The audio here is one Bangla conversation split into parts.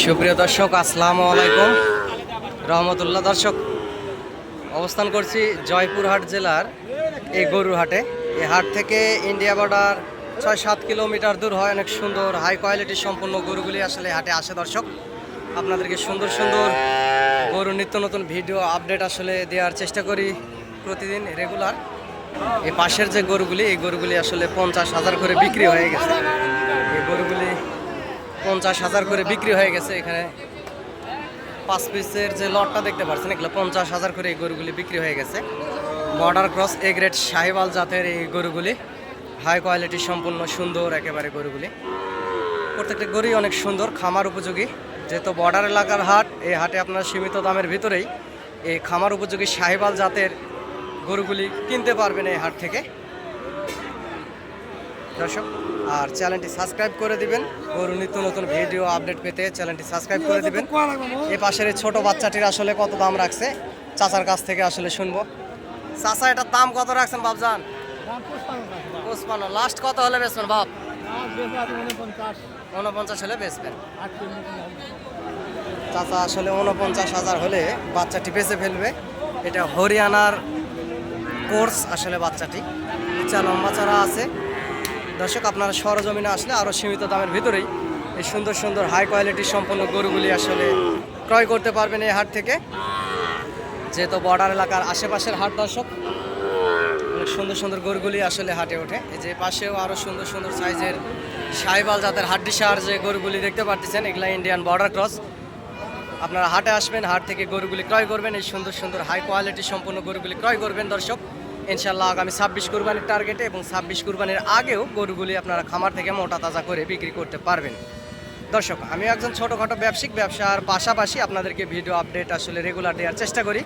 সুপ্রিয় দর্শক, আসসালামু আলাইকুম রহমতুল্লাহ। দর্শক, অবস্থান করছি জয়পুরহাট জেলার এই গরুর হাটে। এই হাট থেকে ইন্ডিয়া বর্ডার ৬-৭ কিলোমিটার দূর হয়। অনেক সুন্দর হাই কোয়ালিটির সম্পূর্ণ গরুগুলি আসলে হাটে আসে। দর্শক, আপনাদেরকে সুন্দর সুন্দর গরু নিত্য নতুন ভিডিও আপডেট আসলে দেওয়ার চেষ্টা করি প্রতিদিন রেগুলার। এই পাশের যে গরুগুলি, এই গরুগুলি আসলে 50,000 করে বিক্রি হয়ে গেছে। এই গরুগুলি 50,000 করে বিক্রি হয়ে গেছে। এখানে 5 পিসের যে লটটা দেখতে পাচ্ছেন, এগুলো 50,000 করে এই গরুগুলি বিক্রি হয়ে গেছে। Border cross A grade Sahiwal জাতের এই গরুগুলি, হাই কোয়ালিটি সম্পূর্ণ সুন্দর একেবারে গরুগুলি। প্রত্যেকটা গরুই অনেক সুন্দর, খামার উপযোগী। যেহেতু বর্ডার এলাকার হাট, এই হাটে আপনারা সীমিত দামের ভিতরেই এই খামার উপযোগী শাহিওয়াল জাতের গরুগুলি কিনতে পারবেন এই হাট থেকে। দর্শক, আর চ্যানেলটি সাবস্ক্রাইব করে দিবেন গরু নিত্য নতুন ভিডিও আপডেট পেতে। চ্যানেলটি সাবস্ক্রাইব করে দিবেন। এ পাশের এই ছোট বাচ্চাটির আসলে কত দাম রাখছে চাচার কাছ থেকে আসলে শুনবো। চাচা, এটার দাম কত রাখছেন বাপজান? 55। লাস্ট কত হলে বেচবেন বাপ? 49 হলে বেচবেন। চাচা আসলে 49,000 হলে বাচ্চাটি বেচে ফেলবে। এটা হরিয়ানার কোর্স আসলে বাচ্চাটি, চা লম্বা চারা আছে। দর্শক, আপনারা সরজমিনে আসলে আরও সীমিত দামের ভিতরেই এই সুন্দর সুন্দর হাই কোয়ালিটির সম্পন্ন গরুগুলি আসলে ক্রয় করতে পারবেন এই হাট থেকে। যেহেতু বর্ডার এলাকার আশেপাশের হাট, দর্শক, অনেক সুন্দর সুন্দর গরুগুলি আসলে হাটে ওঠে। এই যে পাশেও আরও সুন্দর সুন্দর সাইজের শাহিওয়াল জাতের হাড্ডিসার যে গরুগুলি দেখতে পাচ্ছেন, এগুলা ইন্ডিয়ান বর্ডার ক্রস। আপনারা হাটে আসবেন, হাট থেকে গরুগুলি ক্রয় করবেন, এই সুন্দর সুন্দর হাই কোয়ালিটি সম্পন্ন গরুগুলি ক্রয় করবেন। দর্শক, ইনশাল্লাহ আগামী 26 কুরবানির টার্গেটে এবং 26 কুরবানির আগেও গরুগুলি আপনারা খামার থেকে মোটা তাজা করে বিক্রি করতে পারবেন। দর্শক, আমি একজন ছোটোখাটো ব্যবসার পাশাপাশি আপনাদেরকে ভিডিও আপডেট আসলে রেগুলার দেওয়ার চেষ্টা করি।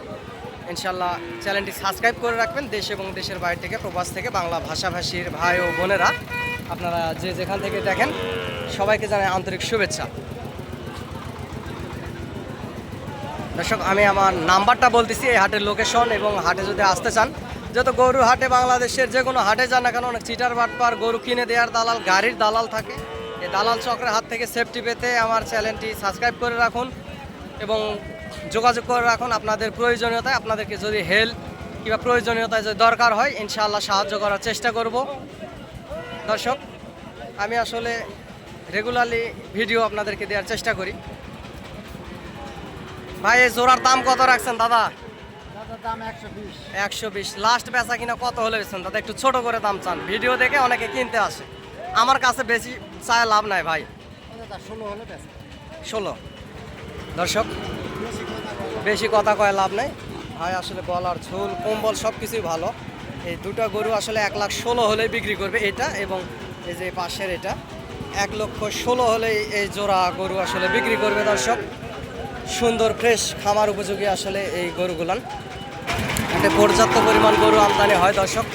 ইনশাল্লাহ চ্যানেলটি সাবস্ক্রাইব করে রাখবেন। দেশ এবং দেশের বাইরে থেকে, প্রবাস থেকে বাংলা ভাষাভাষীর ভাই ও বোনেরা আপনারা যে যেখান থেকে দেখেন, সবাইকে জানাই আন্তরিক শুভেচ্ছা। দর্শক, আমি আমার নাম্বারটা বলতেছি, এই হাটের লোকেশন এবং হাটে যদি আসতে চান, যত গরু হাটে বাংলাদেশের যে কোনো হাটে যান না কেন, অনেক চিটার বাটপার গরু কিনে দেওয়ার দালাল, গাড়ির দালাল থাকে। এই দালাল চক্রের হাত থেকে সেফটি পেতে আমার চ্যানেলটি সাবস্ক্রাইব করে রাখুন এবং যোগাযোগ করে রাখুন। আপনাদের প্রয়োজনীয়তায়, আপনাদেরকে যদি হেল্প কিংবা প্রয়োজনীয়তায় যদি দরকার হয়, ইনশাআল্লাহ সাহায্য করার চেষ্টা করব। দর্শক, আমি আসলে রেগুলারলি ভিডিও আপনাদেরকে দেওয়ার চেষ্টা করি। ভাই, এই জোড়ার দাম কত রাখছেন দাদা? 120। লাস্ট বেচা কিনা কত হলে বেচছেন দাদা? একটু ছোট করে দাম চান, ভিডিও দেখে অনেকে কিনতে আসে। আমার কাছে বেশি চায় লাভ নাই ভাই। 16। দর্শক, বেশি কথা কয় লাভ নেই ভাই। আসলে গলার ঝোল, কম্বল সব কিছুই ভালো। এই দুটো গরু আসলে 1,16,000 হলে বিক্রি করবে এটা, এবং এই যে পাশের এটা 1,16,000 হলে এই জোড়া গরু আসলে বিক্রি করবে। দর্শক, সুন্দর ফ্রেশ খামার উপযোগী আসলে এই গরুগুলান। একটা পর্যাপ্ত পরিমাণ গরু আমদানি হয়। দর্শক,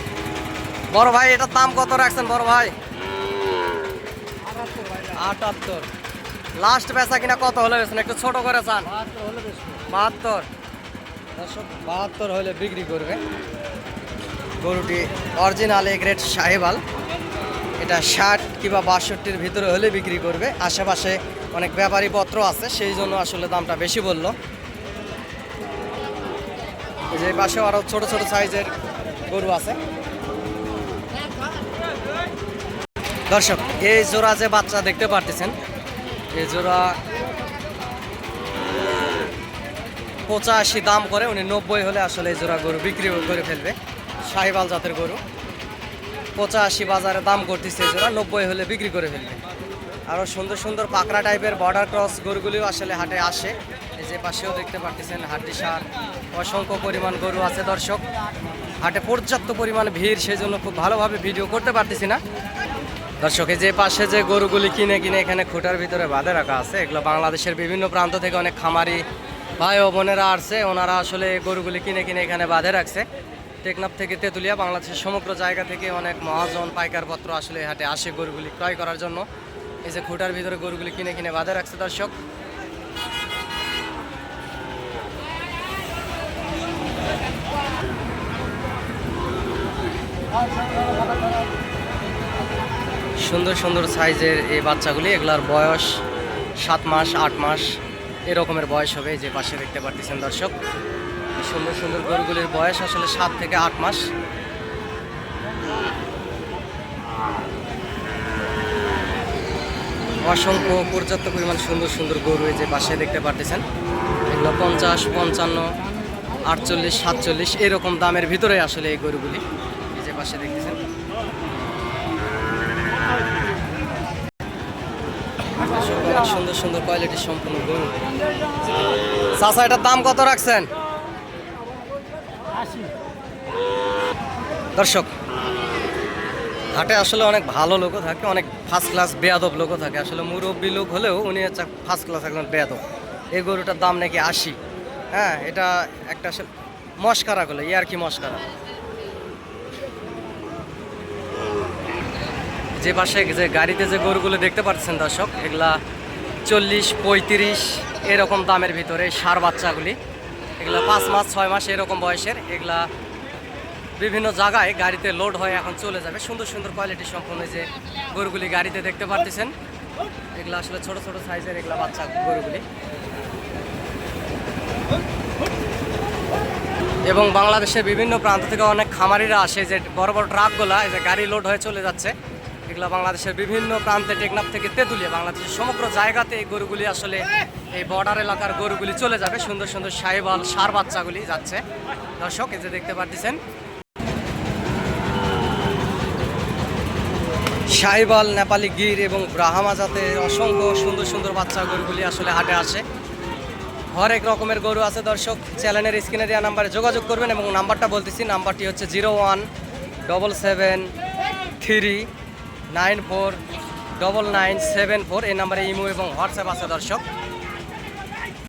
বড় ভাই, এটার দাম কত রাখছেন বড় ভাই? 78। লাস্ট বেচা কিনা কত হলে বেচেন? একটু ছোট করে চান? 72। দর্শক, 72 হলে বিক্রি করবে। গরুটি অরিজিনাল এ গ্রেড শাহিওয়াল। এটা 60 কিংবা 62-র ভিতরে হলে বিক্রি করবে। আশেপাশে অনেক ব্যাপারী পত্র আছে, সেই জন্য আসলে দামটা বেশি বললো। যে পাশেও আরও ছোট ছোট সাইজের গরু আছে। দর্শক, এই জোড়া যে বাচ্চা দেখতে পারতেছেন, এই জোড়া 85 দাম করে। উনি 90 হলে আসলে এই জোড়া গরু বিক্রি করে ফেলবে। শাহিওয়াল জাতের গরু 85 বাজারে দাম করতেছে, এই জোড়া 90 হলে বিক্রি করে ফেলবে। আরও সুন্দর সুন্দর পাকড়া টাইপের বর্ডার ক্রস গরুগুলিও আসলে হাটে আসে। এই যে পাশেও দেখতে পাচ্ছেন হাড্ডিসার অসংখ্য পরিমাণ গরু আছে। দর্শক, হাটে পর্যাপ্ত পরিমাণ ভিড়, সেই জন্য খুব ভালোভাবে ভিডিও করতে পারতেছি না। দর্শক, এই যে পাশে যে গরুগুলি কিনে এখানে খুঁটার ভিতরে বাঁধে রাখা আছে, এগুলো বাংলাদেশের বিভিন্ন প্রান্ত থেকে অনেক খামারি ভাই ও বোনেরা আসছে। ওনারা আসলে গরুগুলি কিনে এখানে বাঁধে রাখছে। টেকনাফ থেকে তেঁতুলিয়া, বাংলাদেশের সমগ্র জায়গা থেকে অনেক মহাজন পাইকার পত্র আসলে হাটে আসে গরুগুলি ক্রয় করার জন্য। এই যে খুঁটার ভিতরে গরুগুলি কিনে বাঁধে রাখছে। দর্শক, সুন্দর সুন্দর সাইজের এই বাচ্চাগুলি, এগুলার বয়স 7 মাস 8 মাস এরকমের বয়স হবে। যে পাশে দেখতে পাচ্ছেন দর্শক, এই সুন্দর সুন্দর গরুগুলির বয়স আসলে 7 থেকে 8 মাস। অসংখ্য পর্যাপ্ত পরিমাণ সুন্দর সুন্দর গরু এই যে পাশে দেখতে পাচ্ছেন। এগুলো 50, 55, 48, 47 এরকম দামের ভিতরে আসলে এই গরুগুলি এই যে পাশে দেখতেছেন। অনেক সুন্দর সুন্দর কোয়ালিটির সম্পূর্ণ গরু। চাচা, এটার দাম কত রাখছেন? দর্শক, হাটে আসলে অনেক ভালো লোকও থাকে, অনেক ফার্স্ট ক্লাস বেয়াদব লোকও থাকে। আসলে মুরব্বী লোক হলেও উনি হচ্ছে ফার্স্ট ক্লাস একজন বেয়াদব। এই গরুটার দাম নাকি 80। হ্যাঁ, এটা একটা মস্কারা গুলো, আর কি মস্কারা। যে পাশে যে গাড়িতে যে গরুগুলো দেখতে পাচ্ছেন দর্শক, এগুলা 40, 35 এরকম দামের ভিতরে ষাঁড় বাচ্চাগুলি। এগুলা 5 মাস 6 মাস এরকম বয়সের। এগুলা বিভিন্ন জায়গায় গাড়িতে লোড হয়ে এখন চলে যাবে। সুন্দর সুন্দর কোয়ালিটি সম্পন্ন যে গরুগুলি গাড়িতে দেখতে পাচ্ছেন, এগুলো আসলে ছোট ছোট সাইজের এগুলা বাচ্চা গরুগুলি। এবং বাংলাদেশের বিভিন্ন প্রান্ত থেকে অনেক খামারিরা আসে, যে বড় বড় ট্রাকগুলা এই যে গাড়ি লোড হয়ে চলে যাচ্ছে, এগুলো বাংলাদেশের বিভিন্ন প্রান্তে টেকনাফ থেকে তেঁতুলিয়া বাংলাদেশের সমগ্র জায়গাতে এই গরুগুলি আসলে এই বর্ডার এলাকার গরুগুলি চলে যাবে। সুন্দর সুন্দর সাহিওয়াল ষাঁড় বাচ্চাগুলি যাচ্ছে দর্শক, এই যে দেখতে পাচ্ছেন। সাহিওয়াল, নেপালি গির এবং ব্রাহ্মা জাতের অসংখ্য সুন্দর সুন্দর বাচ্চা গরুগুলি আসলে হাটে আসে। হরেক রকমের গরু আছে দর্শক। চ্যানেলের স্ক্রিনে দেওয়া নাম্বারে যোগাযোগ করবেন এবং নাম্বারটা বলতেছি, নাম্বারটি হচ্ছে 0177394997 এই নাম্বারে ইমো এবং হোয়াটসঅ্যাপ আছে দর্শক।